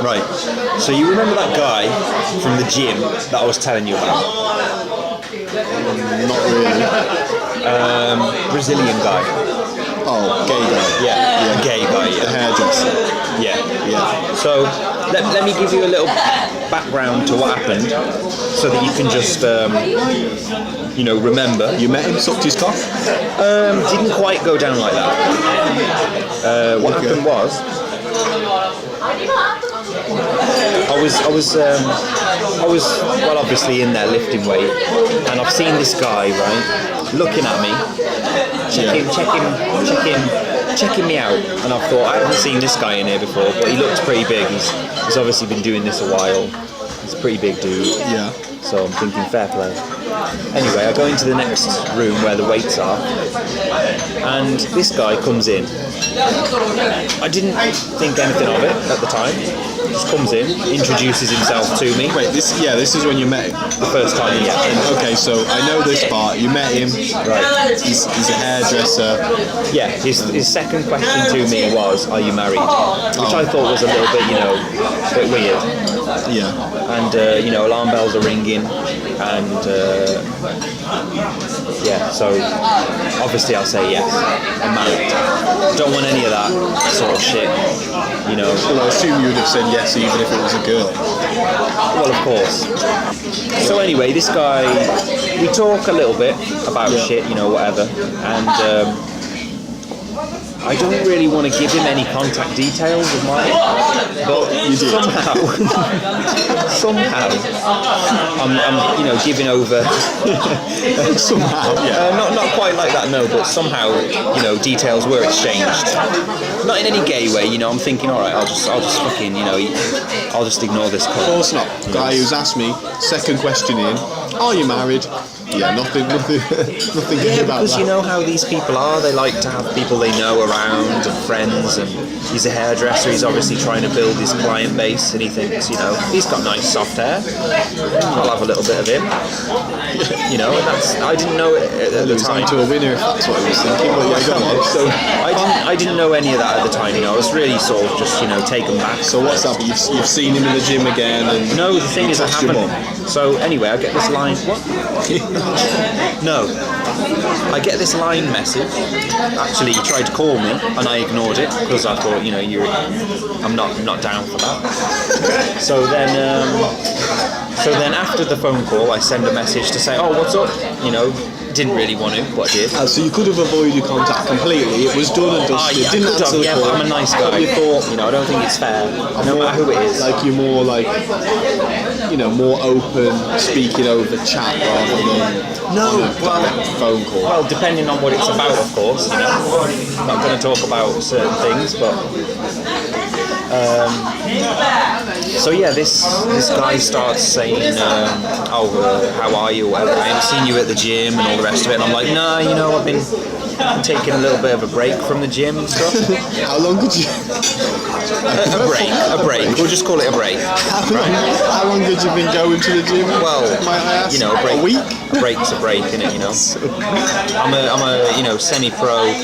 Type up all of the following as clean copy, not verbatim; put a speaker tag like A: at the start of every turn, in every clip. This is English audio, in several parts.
A: Right. So you remember that guy from the gym that I was telling you about?
B: Not really.
A: Brazilian guy.
B: Oh, gay guy.
A: Yeah. Gay guy.
B: The
A: Yeah.
B: hairdresser.
A: Yeah. So let me give you a little background to what happened, so that you can just remember.
B: You met him, sucked his cock?
A: Didn't quite go down like that. What happened was, I was well, obviously in there lifting weight, and I've seen this guy, right, looking at me, checking me out, and I thought, I haven't seen this guy in here before, but he looks pretty big. He's obviously been doing this a while. He's a pretty big dude.
B: Yeah.
A: So I'm thinking fair play. Anyway, I go into the next room where the weights are, and this guy comes in. I didn't think anything of it at the time. Just comes in, introduces himself to me.
B: Wait, this is when you met him?
A: The first time, yeah.
B: Okay, so I know this part. You met him.
A: Right.
B: He's a hairdresser.
A: Yeah, his second question to me was, "Are you married?" Which I thought was a little bit, a bit weird.
B: Yeah.
A: And alarm bells are ringing, and so obviously I'll say yes, I'm married. Don't want any of that sort of shit,
B: Well, I assume you would have said yes even if it was a girl.
A: Well, of course. So anyway, this guy, we talk a little bit about shit, whatever, and I don't really want to give him any contact details of mine, but somehow, I'm giving over.
B: Somehow, yeah.
A: Not quite like that, no, but somehow, details were exchanged. Not in any gay way, I'm thinking, all right, I'll just fucking, I'll just ignore this call.
B: Of course not. Guy who's asked me, second question in, are you married? Yeah, nothing good about
A: because
B: that.
A: you know how these people are. They like to have people they know around and friends, and he's a hairdresser. He's obviously trying to build his client base, and he thinks, he's got nice soft hair. I'll have a little bit of him. And I didn't know it at the time.
B: To a winner, if that's what I was thinking. But yeah, go on. So
A: I didn't know any of that at the time. I was really sort of just taken back.
B: So what's up? You've seen him in the gym again, and
A: no, the thing is I haven't. So anyway, I get this line. What? No. I get this line message. Actually, he tried to call me, and I ignored it because I thought, I'm not down for that. So then after the phone call, I send a message to say, oh, what's up? Didn't really want to, but I did.
B: So you could have avoided contact completely. It was done and dusted.
A: Yeah,
B: Didn't answer the
A: yeah,
B: call.
A: but I'm a nice guy.
B: You thought,
A: I don't think it's fair, no matter who it is.
B: Like you're more more open, speaking over chat rather than direct phone call.
A: Well, depending on what it's about, of course. I'm not going to talk about certain things, but. So yeah, this guy starts saying, how are you, or whatever. I haven't seen you at the gym and all the rest of it. And I'm like, nah, I've been taking a little bit of a break from the gym and stuff.
B: How long did you?
A: A break. We'll just call it a break.
B: How long did you been going to the gym?
A: Well,
B: might I ask?
A: A break.
B: A week?
A: A break's a break, innit? I'm a semi-pro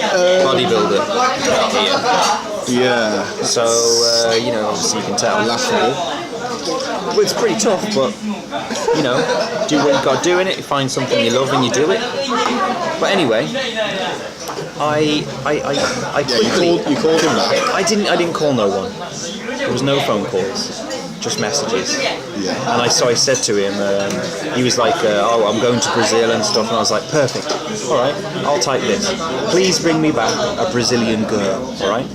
A: bodybuilder here.
B: Yeah.
A: So obviously you can tell.
B: Laughable.
A: Well, it's pretty tough, but do what you got to do in it. You find something you love and you do it. But anyway, I quickly.
B: You called him back.
A: I didn't call no one. There was no phone calls, just messages.
B: Yeah.
A: And I said to him, he was like, I'm going to Brazil and stuff, and I was like, perfect. All right, I'll type this. Please bring me back a Brazilian girl. All right.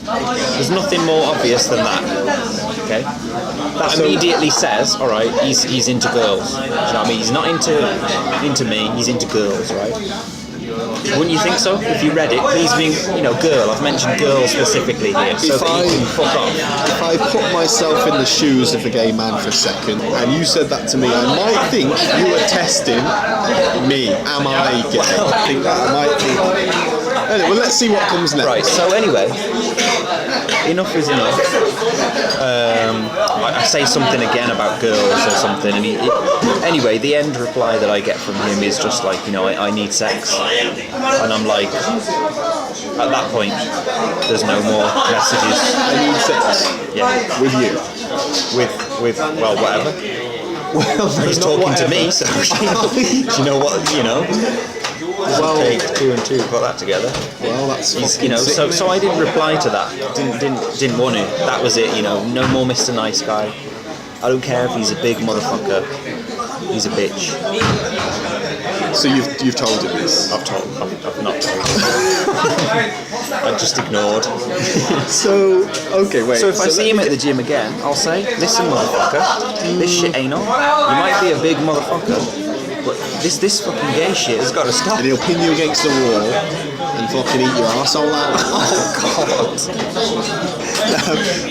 A: There's nothing more obvious than that. Okay. That immediately says, all right, he's into girls. Do you know what I mean? He's not into me. He's into girls, right? Wouldn't you think so? If you read it, please be, girl. I've mentioned girl specifically here, so that you can fuck off.
B: If I put myself in the shoes of a gay man for a second, and you said that to me, I might think you were testing me. Am I gay? I think that. I might think. Anyway, well, let's see what comes next.
A: Right. So anyway, enough is enough. I say something again about girls or something, and anyway, the end reply that I get from him is just like, I need sex, and I'm like, at that point, there's no more messages.
B: I need sex.
A: Yeah,
B: With you.
A: with well, whatever.
B: Well,
A: He's talking to me, so you know what?
B: Well,
A: Take 2 and 2, put that together.
B: well, that's
A: He's,
B: fucking sick,
A: so
B: mate.
A: so I didn't reply to that. Didn't want to. That was it. No more Mr. Nice Guy. I don't care if he's a big motherfucker. He's a bitch.
B: So you've told him this.
A: I've not told him. I just ignored.
B: So okay, wait.
A: So if I see him at the gym again, I'll say, listen, motherfucker, this shit ain't on. You might be a big motherfucker, but this fucking gay shit has got to stop.
B: and he'll pin you against the wall and fucking eat your arsehole out.
A: Oh God.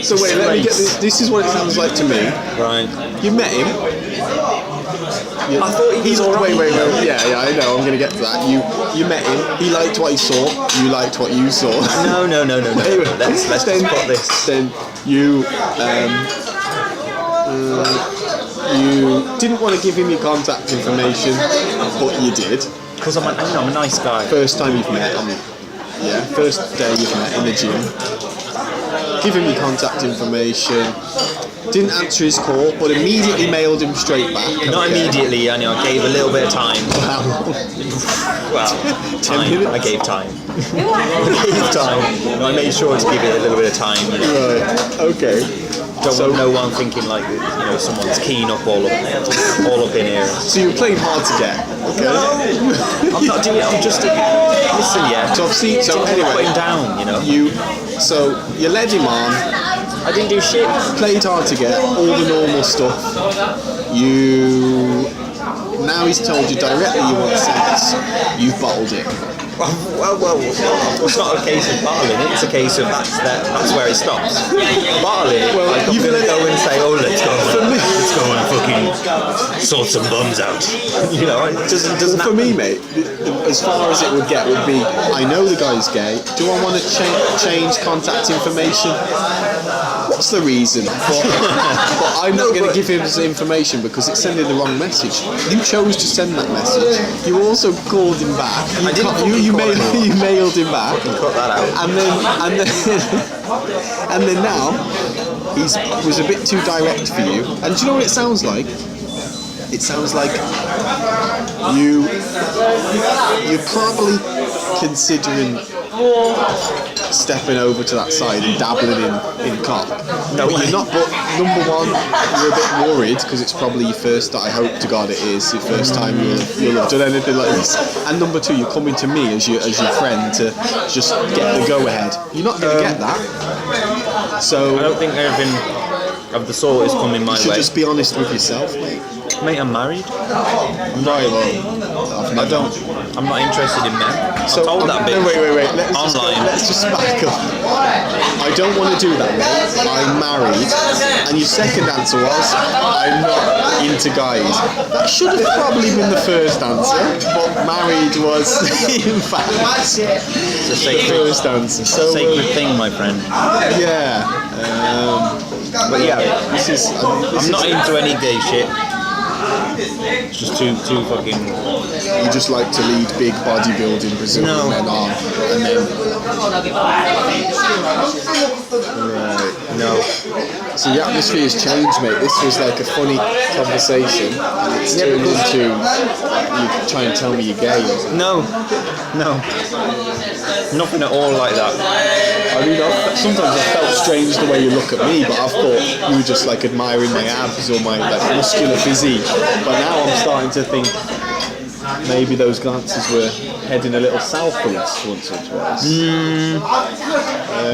B: So wait, let me get this. This is what it sounds like to me.
A: Right.
B: You met him.
A: I thought he was alright.
B: Wait. Yeah, I know. I'm gonna get to that. You met him. He liked what he saw. You liked what you saw.
A: No.
B: Anyway,
A: Let's just put this.
B: Then you you didn't want to give him your contact information, but you did.
A: Because I'm a nice guy.
B: First time you've met him. Yeah, first day you've met in the gym. Give him your contact information. Didn't answer his call, but immediately mailed him straight back.
A: Not immediately, I gave a little bit of time. Well,
B: 10
A: time.
B: minutes?
A: I gave time. I gave time. I made sure to give it a little bit of time.
B: Right. Okay.
A: Don't want no one thinking like someone's keen up all up in here.
B: So you're playing hard to get. Okay.
A: No, I'm not doing it. I'm just listen. Yeah.
B: So I've seen. So anyway,
A: put him down.
B: You led him on.
A: I didn't do shit.
B: Played hard to get all the normal stuff. Now he's told you directly you want sex. You've bottled it.
A: Well, it's not a case of bottling it, it's a case of that's where it stops. Bottling it,
B: Well,
A: I'm
B: you've
A: going to
B: let
A: go
B: it-
A: and say, let's go and fucking sort some bums out. It doesn't
B: For
A: happen.
B: me, mate, as far as it would get would be, I know the guy's gay. Do I want to change contact information? What's the reason? But I'm not going to give him his information because it's sending the wrong message. You chose to send that message. You also called him back.
A: I didn't fucking
B: You
A: call him.
B: you mailed him back.
A: Cut that out.
B: And then now was a bit too direct for you. And do you know what it sounds like? It sounds like you're probably considering stepping over to that side and dabbling in cock.
A: No,
B: but you're not. But number one, you're a bit worried because it's probably your first. I hope to God it is your first time you'll have done anything like this. And number two, you're coming to me as your friend to just get the go ahead. You're not going to get that. So
A: I don't think anything of the sort is coming my
B: you should
A: way.
B: just be honest with yourself, mate.
A: Mate, I'm married. I'm not interested in men. I told that bitch.
B: No, wait.
A: Online.
B: Let's just back up. I don't want to do that, mate. I'm married. And your second answer was, I'm not into guys. That should have probably been the first answer, but married was, in fact,
A: It's a
B: the
A: sacred,
B: first answer. So,
A: sacred thing, my friend.
B: yeah. But yeah,
A: I'm not into any gay shit. It's just too fucking.
B: You just like to lead big bodybuilding Brazilian men on, and then
A: No.
B: so the atmosphere's changed, mate. This was like a funny conversation, and it's turned into you trying to tell me you're gay. Or something.
A: No. Nothing at all like that.
B: I mean, sometimes I felt strange the way you look at me, but I thought you were just like admiring my abs or my muscular physique. But now I'm starting to think maybe those glances were heading a little southwards once or twice.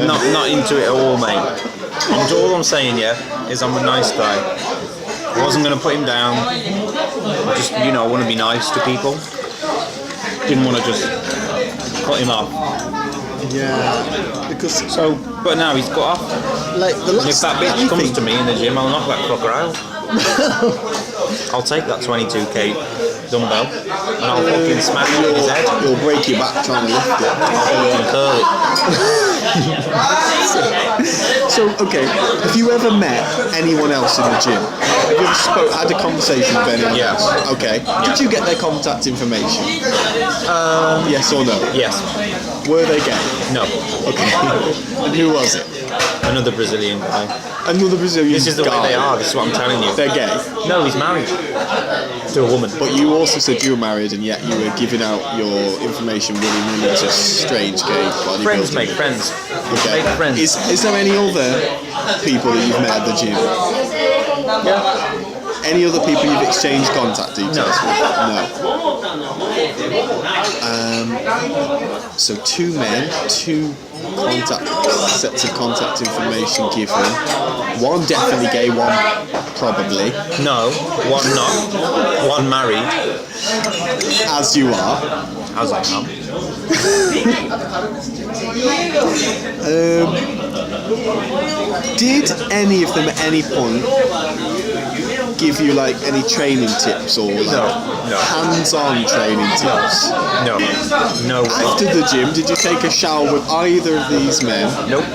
A: Not into it at all, mate. All I'm saying, is I'm a nice guy. I wasn't going to put him down. I just, I want to be nice to people. Didn't want to just cut him off.
B: Yeah, because
A: But now he's got off.
B: like the
A: And if
B: last
A: that bitch comes to me in the gym, I'll knock that fucker out. I'll take that 22k dumbbell and I'll fucking smash it in his head.
B: you'll break your back trying to lift it.
A: I'll fucking curl it.
B: So, okay, have you ever met anyone else in the gym? Have you ever had a conversation with anyone
A: Yeah.
B: else? Okay. Did you get their contact information? Yes or no?
A: Yes.
B: Were they gay?
A: No.
B: Okay. And who was it?
A: Another Brazilian guy.
B: Another Brazilian
A: This is the
B: guy.
A: way they are. This is what I'm telling you.
B: They're gay.
A: No, he's married to a woman.
B: But you also said you were married, and yet you were giving out your information willy-nilly to strange gay bodybuilders.
A: Friends make friends.
B: Okay.
A: Make friends.
B: Is there any other people that you've met at the gym?
A: Yeah.
B: Any other people you've exchanged contact details with? No. So 2 men, 2 sets of contact information given. 1 definitely gay, 1 probably.
A: No, 1 not. 1 married,
B: As you are.
A: as I am.
B: Did any of them at any point give you like any training tips or like
A: No.
B: hands-on training tips?
A: No. No way.
B: After the gym, did you take a shower with either of these men?
A: Nope.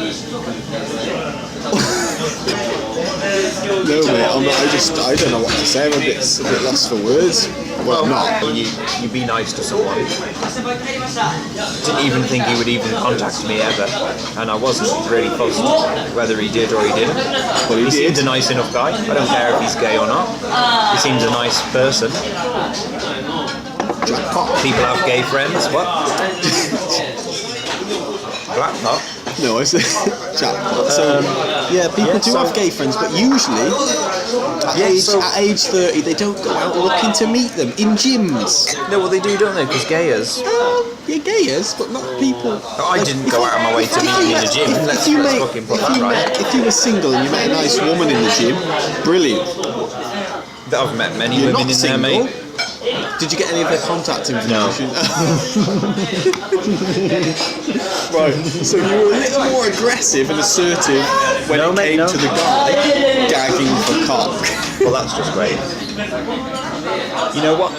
B: No, mate. I don't know what to say. I'm a bit lost for words. Well, not.
A: You be nice to someone. Didn't even think he would even contact me ever, and I wasn't really fussed whether he did or he didn't.
B: But he
A: Seems
B: did.
A: a nice enough guy. I don't care if he's gay or not. He seems a nice person. People have gay friends. What? Blackpot.
B: No, I said jackpot. So, yeah, people do have gay friends, but usually at age 30, they don't go out looking to meet them in gyms.
A: No, well they do, don't they? Because gayers.
B: Yeah, gayers, but not people.
A: I didn't go out of my way to meet him in the gym. Let's fucking put that right.
B: If you were single and you met a nice woman in the gym, brilliant.
A: I've met many
B: You're
A: women
B: not
A: in there,
B: single.
A: mate.
B: Did you get any of their contact information? Right, so you were a little more aggressive and assertive when
A: No,
B: it
A: mate,
B: came
A: no.
B: to the guy gagging for cock.
A: Well, that's just great. You know what?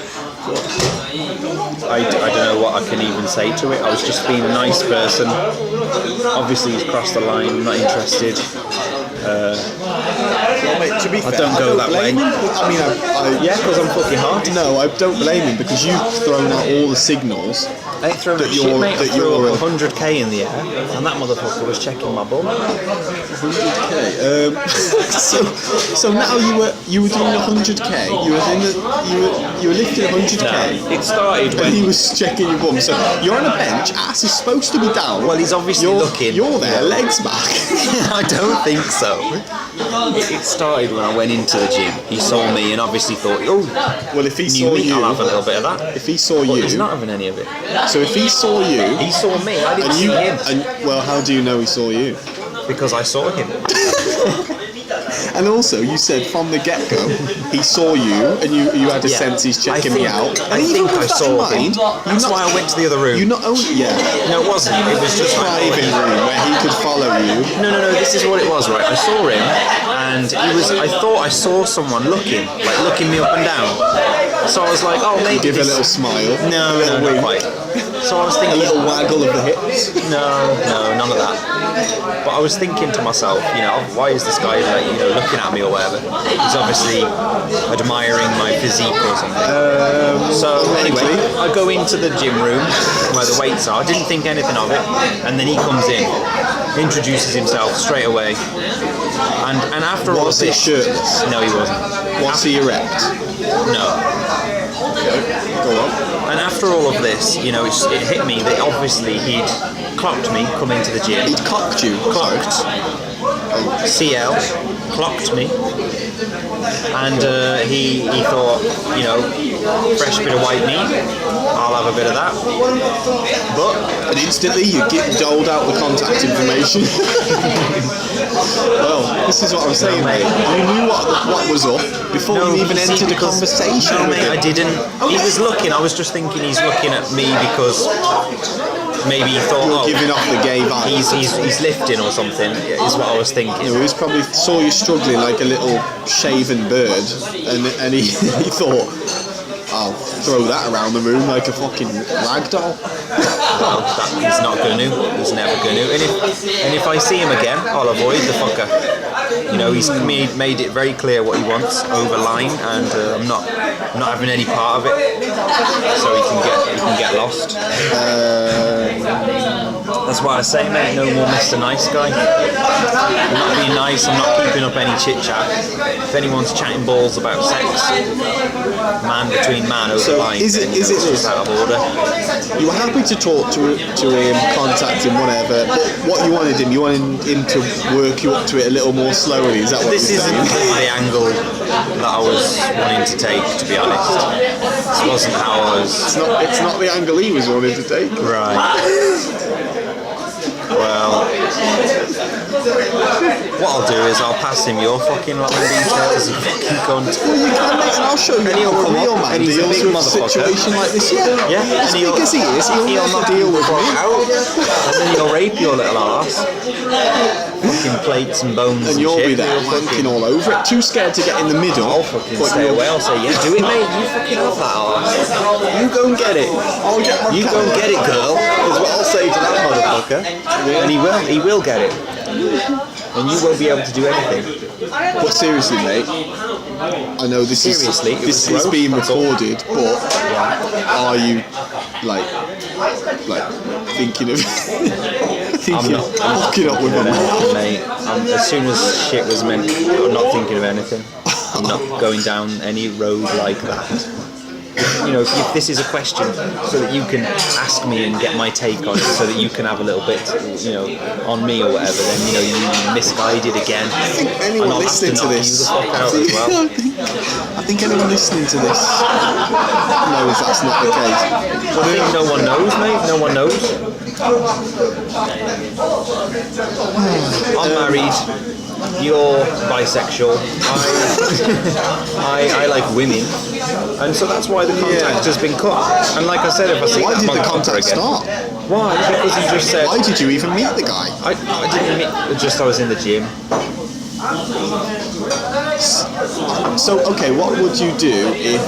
A: I don't know what I can even say to it. I was just being a nice person. Obviously, he's crossed the line. I'm not interested.
B: Well, mate, to be fair,
A: don't go that
B: blame
A: way.
B: him. I mean,
A: Yeah, because I'm fucking hard.
B: no, I don't blame him because you've thrown out all the signals.
A: I ain't thrown
B: That
A: a shit,
B: you're-
A: mate. I
B: that
A: threw
B: you're
A: up
B: a-
A: 100k in the air, and that motherfucker was checking my bum.
B: 100k. So now you were doing 100k. You were lifting 100k.
A: It started
B: And he
A: when.
B: was checking your bum. So you're on a bench. Ass is supposed to be down.
A: Well, he's obviously looking.
B: You're there, legs back.
A: I don't think so. It started when I went into the gym. He saw me and obviously thought, oh,
B: Well, if he
A: new
B: saw
A: meat,
B: you,
A: I'll have a little bit of that.
B: if he saw
A: But
B: you,
A: he's not having any of it.
B: so if he saw you,
A: He saw me. I didn't
B: and
A: see
B: you,
A: him
B: well, how do you know he saw you?
A: because I saw him.
B: And also, you said from the get-go, he saw you, and you had a
A: Yeah.
B: sense he's checking me out.
A: I
B: And even
A: think I
B: with that
A: saw
B: in
A: him.
B: mind,
A: That's why I went to the other room.
B: You not only,
A: No, it wasn't. It was just
B: private room where he could follow you.
A: No. This is what it was, right? I saw him, and he was. I thought I saw someone looking me up and down. So I was like, oh, maybe
B: Give a
A: this-
B: little smile.
A: No,
B: a little
A: not
B: wink.
A: quite. So I was
B: A
A: thinking,
B: little waggle of the hips.
A: no, none of that. But I was thinking to myself, why is this guy like, looking at me or whatever? He's obviously admiring my physique or something. So anyway, I go into the gym room where the weights are. I didn't think anything of it, and then he comes in, introduces himself straight away, and after all
B: Was he
A: this,
B: shirtless?
A: no, he wasn't.
B: Was he erect?
A: No.
B: Go on.
A: And after all of this, it hit me that obviously he'd clocked me coming to the gym.
B: He cocked you.
A: Clocked. CL. Clocked me. And he thought, fresh bit of white meat. I'll have a bit of that. But
B: And instantly you get doled out the contact information. Well, this is what I'm saying, mate. You knew what was up before you even
A: see,
B: entered a
A: because-
B: conversation
A: No,
B: with
A: mate,
B: him.
A: I didn't. He was looking. I was just thinking he's looking at me because maybe he thought,
B: You're
A: oh,
B: giving off the gay vibe.
A: he's lifting or something. Is what I was thinking.
B: He was probably saw you struggling like a little shaven bird, and he, he thought, I'll throw that around the room like a fucking rag doll.
A: Well, he's not going to. He's never going to. And if I see him again, I'll avoid the fucker. You know, he's made it very clear what he wants over line, and I'm not having any part of it. So he can get lost. That's why I say, mate, no more Mr. Nice Guy. I'm not being nice. I'm not keeping up any chit chat. If anyone's chatting balls about sex, man between man over line,
B: is it this?
A: Out of order.
B: You were happy to talk to him, contact him, whatever. But what you wanted him to work you up to it a little more slowly. Is that what
A: This
B: you're
A: isn't
B: saying?
A: the angle that I was wanting to take, to be honest. This wasn't how I was.
B: It's not the angle he was wanting to take.
A: Right. Well, what I'll do is I'll pass him your fucking line details, you fucking cunt.
B: Well, you can, mate, and I'll show you
A: And he'll
B: how a
A: come
B: real
A: up,
B: man
A: and he's a
B: deals
A: big
B: with a
A: motherfucker.
B: situation like this. Yeah,
A: Yeah,
B: as big as he is, he'll never
A: knock
B: deal
A: you
B: with
A: the fuck
B: me.
A: out, and then he'll rape your little arse. Fucking plates and bones
B: And you'll
A: shit.
B: be there wanking all over it, too scared to get in the middle.
A: I'll fucking
B: but
A: stay
B: you'll-
A: away. I'll say, yeah, do it, mate. You fucking have that arse. You go and get it.
B: I'll get my
A: You go and get it, girl. Is what I'll say to that motherfucker. And he will get it. And you won't be able to do anything.
B: But seriously, mate, I know this
A: Seriously, it
B: is
A: was gross,
B: being
A: that's all.
B: recorded, but are you like thinking of
A: I'm not.
B: hooking up with a man?
A: Mate, as soon as shit was meant, I'm not thinking of anything. I'm not going down any road like that. You know, if this is a question so that you can ask me and get my take on it, so that you can have a little bit, you know, on me or whatever, then, you know, you misguided again.
B: I think anyone
A: And I'll have
B: listening to
A: knock
B: this,
A: you the fuck out as well.
B: I think anyone listening to this knows that's not the case.
A: I think no one knows, mate. No one knows. I'm married. You're bisexual. I like women, and so that's why the contact has been cut. And like I said, if I see
B: Why
A: that
B: did the
A: motherfucker
B: contact
A: again,
B: start?
A: why? Because he just said.
B: Why did you even meet the guy?
A: I didn't meet. Just I was in the gym.
B: So, okay, what would you do if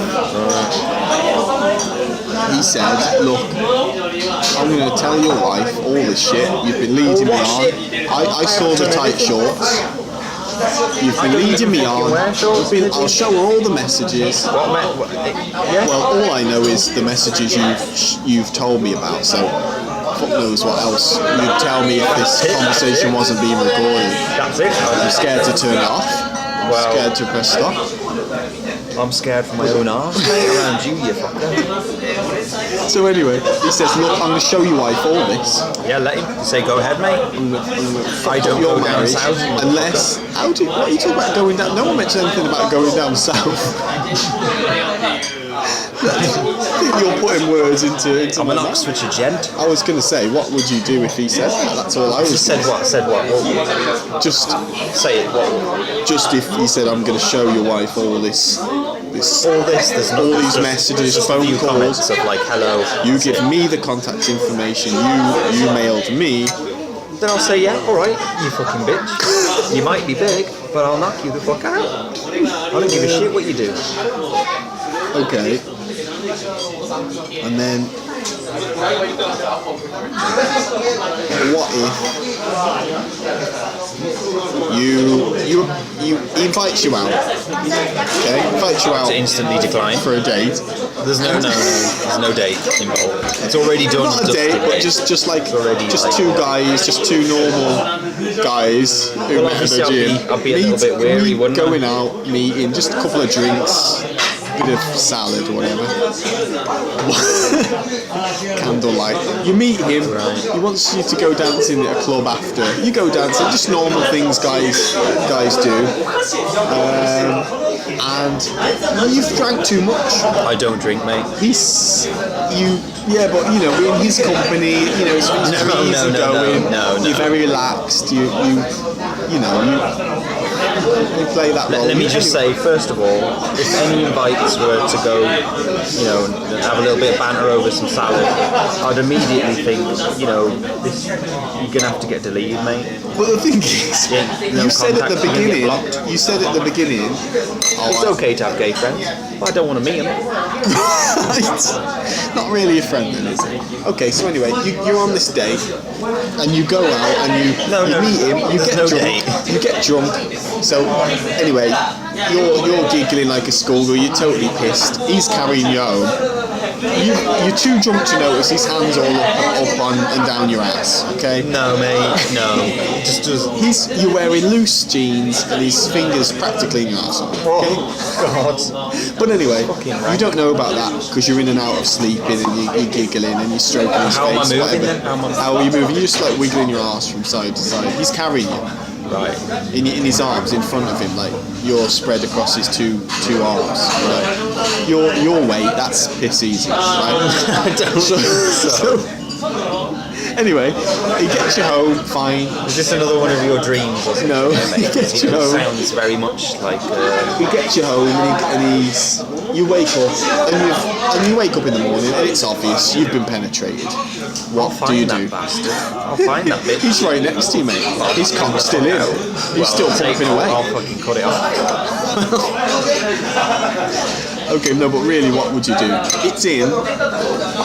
B: he said, look, I'm going to tell your wife all this shit, you've been leading me
A: What
B: on,
A: shit?
B: I saw the tight shorts, you've been leading me on, I'll show her all the messages.
A: Yeah.
B: Well, all I know is the messages you've told me about, so fuck knows what else you'd tell me if this conversation wasn't being recorded.
A: That's it.
B: I'm scared to turn it off,
A: Well-
B: scared to press stop.
A: I'm scared for my own arse, mate, around you fucker.
B: So anyway, he says, look, I'm going to show your wife all this.
A: Yeah, let him say go ahead, mate. I don't
B: Your
A: go down
B: marriage,
A: south.
B: unless what are you talking about going down? No one mentioned anything about going down south. I think you're putting words into
A: I'm
B: my
A: an
B: mouth.
A: Oxfordshire gent.
B: I was going to say, what would you do if he said that? That's all I was
A: Said what? Said what? Well,
B: Just
A: say it. What?
B: if he said, I'm going to show your wife all this,
A: All this. There's
B: all
A: not,
B: these
A: just-
B: messages,
A: just a
B: phone
A: few
B: calls.
A: comments of like hello.
B: You give me the contact information. You mailed me.
A: Then I'll say yeah. All right, you fucking bitch. You might be big, but I'll knock you the fuck out. I don't give a shit what you do.
B: Okay. And then, what if he invites you out? Okay, invites you out
A: To instantly decline.
B: for a date.
A: There's no date involved. It's already done.
B: Not a
A: dusted,
B: date, but
A: mate.
B: just like
A: already like-
B: two guys, just two normal guys who
A: Well,
B: met at the
A: obviously
B: gym.
A: I'd be a little bit weary, wouldn't I?
B: Going out, meeting, just a couple of drinks, bit of salad or whatever. Candlelight. You meet him.
A: Right.
B: He wants you to go dancing at a club after. You go dancing, just normal things guys do. And you've drank too much.
A: I don't drink, mate.
B: Yeah, but you know, in his company, you know, it's very easy going.
A: no.
B: You're very relaxed. You know, They play that role.
A: Let me just say, first of all, if any invites were to go, you know, and have a little bit of banter over some salad, I'd immediately think, you know, this, you're gonna have to get deleted, mate.
B: But the thing is,
A: No
B: you said at the
A: contact, you're gonna get
B: beginning,
A: blocked.
B: you said at the beginning,
A: It's okay to have gay friends, but I don't want to meet them.
B: not really a friend then, is it? Okay, so anyway, you're on this date, and you go out and you meet him, you
A: there's
B: get
A: no
B: drunk,
A: date.
B: you get drunk. So anyway, you're giggling like a schoolgirl, you're totally pissed. He's carrying you home. You're too drunk to notice his hands all up on and down your ass. Okay.
A: No, mate, no.
B: You're wearing loose jeans and his fingers practically in your ass. Okay.
A: God.
B: But anyway,
A: Fucking
B: you don't know about that because you're in and out of sleeping and you're giggling and you're stroking his
A: How am I
B: face.
A: moving
B: whatever.
A: then?
B: How are you moving? You're just like wiggling your ass from side to side. He's carrying you
A: Right.
B: in his arms in front of him, like you're spread across his two arms. Right? Your weight, that's piss easy. Right?
A: I don't think so.
B: Anyway, he gets you home, fine.
A: Is this another one of your dreams? Or something?
B: No, he gets you home.
A: Sounds very much like.
B: He gets you home and you wake up and you wake up in the morning and it's obvious you've been penetrated. What do you
A: Find that
B: do?
A: bastard. I'll find that bitch.
B: He's right next to you, mate. His cock's still in. He's still pumping away.
A: I'll fucking cut it off.
B: Okay, no, but really, what would you do? It's in.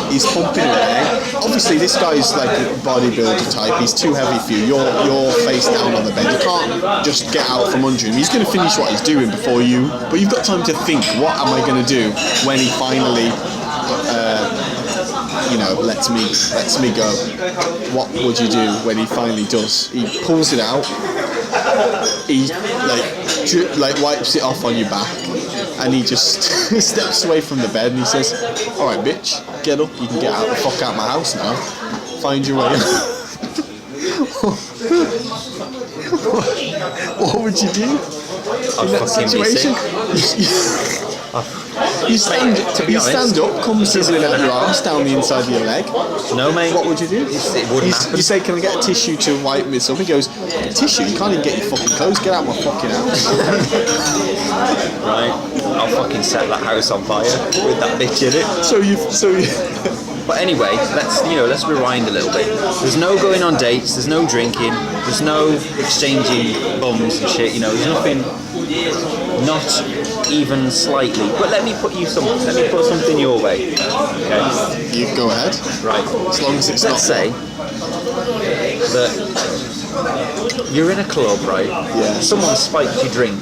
B: He's pumping away. Obviously, this guy's like a bodybuilder type. He's too heavy for you. You're face down on the bed. You can't just get out from under him. He's going to finish what he's doing before you. But you've got time to think. What am I going to do when he finally, lets me go? What would you do when he finally does? He pulls it out. He like wipes it off on your back, and he just steps away from the bed and he says, "All right, bitch, get up. You can get the fuck out of my house now. Find your way." What would you do in that situation? You stand up, come sizzling out your arse down the inside of your leg.
A: No, mate.
B: What would you do?
A: It wouldn't happen.
B: You say, "Can I get a tissue to wipe this up?" He goes, "Tissue? You can't even get your fucking clothes. Get out my fucking house."
A: Right. I'll fucking set that house on fire with that bitch in it.
B: So you.
A: But anyway, let's rewind a little bit. There's no going on dates. There's no drinking. There's no exchanging bums and shit. You know, there's nothing. Not even slightly. But let me put something your way. Okay.
B: You go ahead.
A: Right.
B: As long as it's
A: Let's say that you're in a club, right?
B: Yeah.
A: Someone spiked your drink.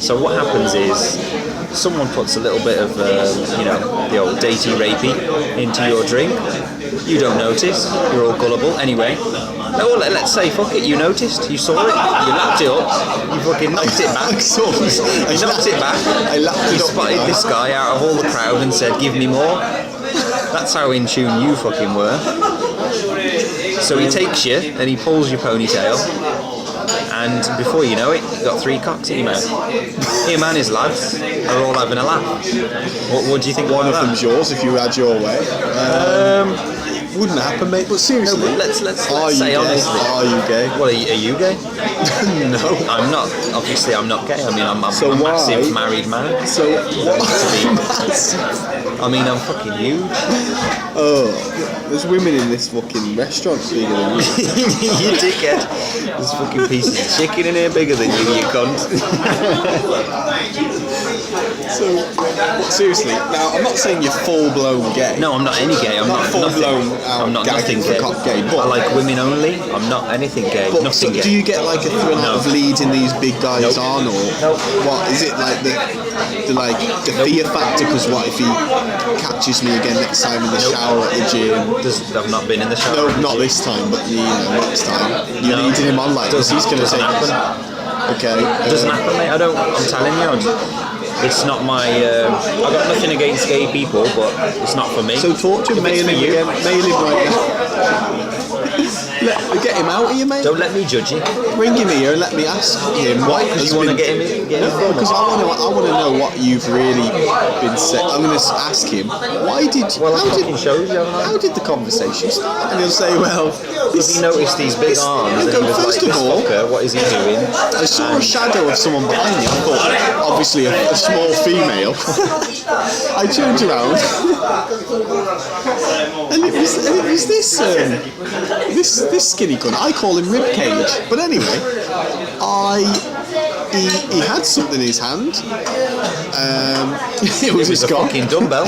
A: So what happens is someone puts a little bit of, the old datey rapey into your drink. You don't notice. You're all gullible. Anyway, let's say, fuck it, you noticed. You saw it. You lapped it up. You fucking knocked it back.
B: I saw it.
A: You knocked it back.
B: I lapped
A: You
B: it up.
A: spotted this guy out of all the crowd and said, "Give me more." That's how in tune you fucking were. So he takes you and he pulls your ponytail, and before you know it, you've got 3 cocks in your mouth. Him and his lads are all having a laugh. What do you think?
B: One of
A: about
B: them's yours if you had your way. Wouldn't happen, mate. But seriously,
A: No, but let's
B: are you
A: say
B: gay?
A: honestly.
B: Are you gay?
A: Well, are you gay?
B: No.
A: I'm not. Obviously, I'm not gay. I mean, I'm
B: So
A: a
B: why?
A: massive married man.
B: So what?
A: I mean, I'm fucking huge.
B: Oh, there's women in this fucking restaurant bigger than you.
A: You dickhead. There's fucking pieces of chicken in here bigger than you cunt.
B: So, seriously, now I'm not saying you're full blown gay.
A: No, I'm not any gay. I'm not
B: full
A: nothing.
B: blown
A: I'm not nothing gay.
B: gay.
A: I
B: But
A: like women only. I'm not anything gay.
B: But
A: Nothing
B: so
A: gay.
B: do you get like a thrill out of leading these big guys
A: Nope.
B: on, or
A: Nope.
B: what is it like the fear factor? Because what if he catches me again next time in the shower at the gym?
A: I've not been in the shower.
B: No, not this time, but next time. You're
A: No.
B: leading him on like this. He's going to
A: Doesn't
B: take.
A: happen.
B: Okay.
A: It doesn't happen, mate. I'm telling you. It's not my. I've got nothing against gay people, but it's not for me.
B: So talk to him,
A: If it's
B: mail
A: for
B: him
A: you.
B: again. Mail him right now. Get him out here, mate.
A: Don't let me judge you.
B: Bring him here and let me ask him.
A: Why? Because you want to get him in?
B: Because I want to know what you've really been saying. I'm going to ask him. Why did?
A: Well, I fucking showed you.
B: How did the conversation start? And he'll say, well,
A: because he noticed these big arms, and he was
B: first
A: like,
B: of
A: "This
B: all,
A: fucker, what is he doing?"
B: I saw a shadow of someone behind me. I thought, obviously, a small female. I turned around, and it was this skinny cunt. I call him Ribcage. But anyway, he had something in his hand. It was his
A: a
B: cock.
A: fucking dumbbell,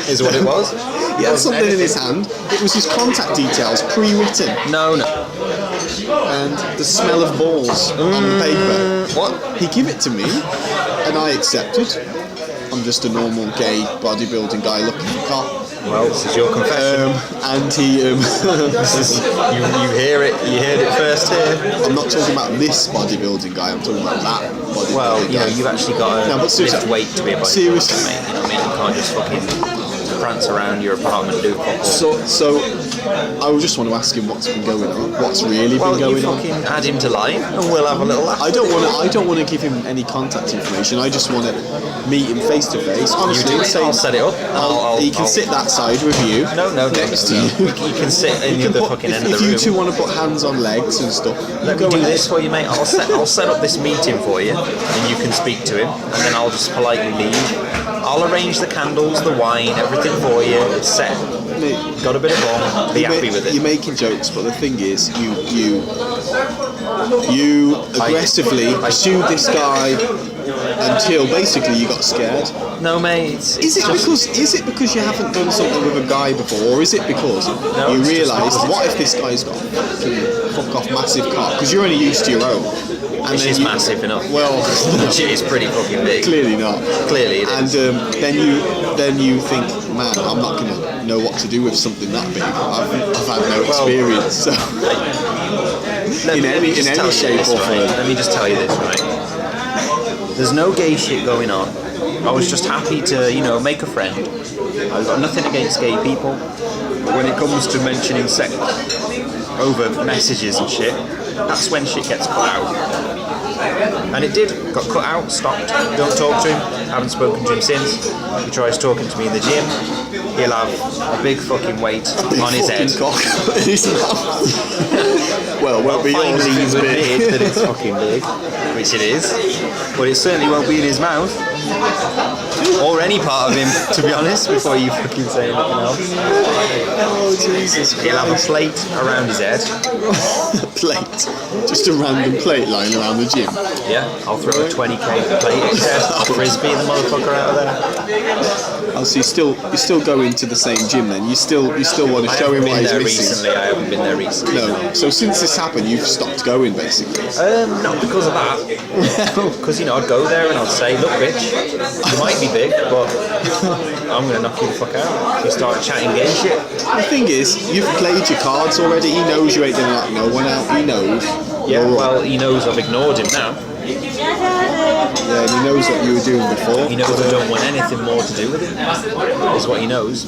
A: is what it was.
B: He had something in his hand. It was his contact details, pre-written.
A: No.
B: And the smell of balls on the paper.
A: What?
B: He gave it to me, and I accepted. I'm just a normal gay bodybuilding guy looking for cock.
A: Well, this is your confession.
B: And he.
A: This is, you hear it. You heard it first here.
B: I'm not talking about this bodybuilding guy. I'm talking about that bodybuilding
A: Well,
B: guy.
A: you know, you've actually got to lift weight to be a bodybuilder,
B: seriously,
A: mate. You know what I mean? You can't just fucking prance around your apartment do football.
B: So I just want to ask him what's been going on. What's really been going
A: you
B: on?
A: fucking add him to line, and we'll have a little laugh.
B: I don't want to give him any contact information. I just want to meet him face to face. Honestly,
A: You do it, I'll set it up.
B: he can sit that side with you.
A: No.
B: Next to you.
A: You can sit in the other fucking end of the
B: If
A: room.
B: you two want to put hands on legs and stuff,
A: Let me do this for you, mate. I'll set up this meeting for you, and you can speak to him, and then I'll just politely leave. I'll arrange the candles, the wine, everything for you. It's set.
B: Mate,
A: Got a bit of fun. Be happy with it.
B: You're making jokes, but the thing is, you aggressively pursued this guy until basically you got scared.
A: No, mate.
B: Is it because you haven't done something with a guy before, or is it because you
A: it's just
B: realised
A: because
B: what if this guy's got a fuck off massive cock? Because you're only used to your own. And
A: Which
B: then
A: is massive enough.
B: Well,
A: Which is pretty fucking big.
B: clearly not.
A: Clearly it
B: And
A: is.
B: then you think, man, I'm not going to know what to do with something that big. I've had no experience. So. in any shape or form.
A: Let me just tell you this, right? There's no gay shit going on. I was just happy to, make a friend. I've got nothing against gay people. But when it comes to mentioning sex over messages and shit, that's when shit gets cut out. And it did. Got cut out, stopped. Don't talk to him. Haven't spoken to him since. He tries talking to me in the gym. He'll have a big fucking weight on his head.
B: Cock in his mouth. well, won't be
A: Finally,
B: yours
A: you
B: is big.
A: admit that it's fucking big, which it is. But it certainly won't be in his mouth. Or any part of him, to be honest, before you fucking say anything else.
B: Oh, Jesus Christ.
A: He'll have a plate around his head.
B: Plate. Just a random plate lying around the gym.
A: Yeah, I'll throw a 20k plate at his head. Frisbee the motherfucker out of there.
B: Oh, so you're still going to the same gym then? You still want to show him what he's missing?
A: I haven't been there recently.
B: No. So since this happened, you've stopped going basically.
A: Not because of that. Because I'd go there and I'd say, look, bitch, you might be big, but I'm gonna knock you the fuck out. If you start chatting gay shit.
B: The thing is, you've played your cards already. He knows you ain't gonna knock no one out. He knows.
A: Yeah, well, he knows I've ignored him now.
B: Yeah, and he knows what you were doing before.
A: He knows I don't want anything more to do with it. Is what he knows.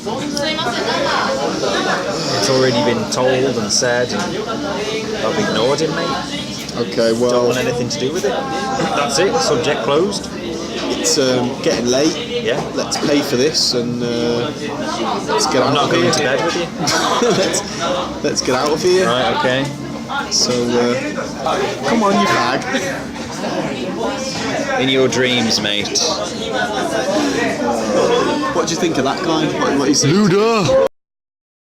A: It's already been told and said, and I've ignored him, mate.
B: Okay,
A: Don't
B: well,
A: want anything to do with it. That's it. Subject closed.
B: it's getting late.
A: Yeah.
B: Let's pay for this and let's get out
A: I'm not
B: of
A: going
B: here.
A: to bed with you.
B: let's get out of here.
A: Right. Okay.
B: So, come on, you fag.
A: In your dreams, mate.
B: What do you think of that guy? What he said? Luda!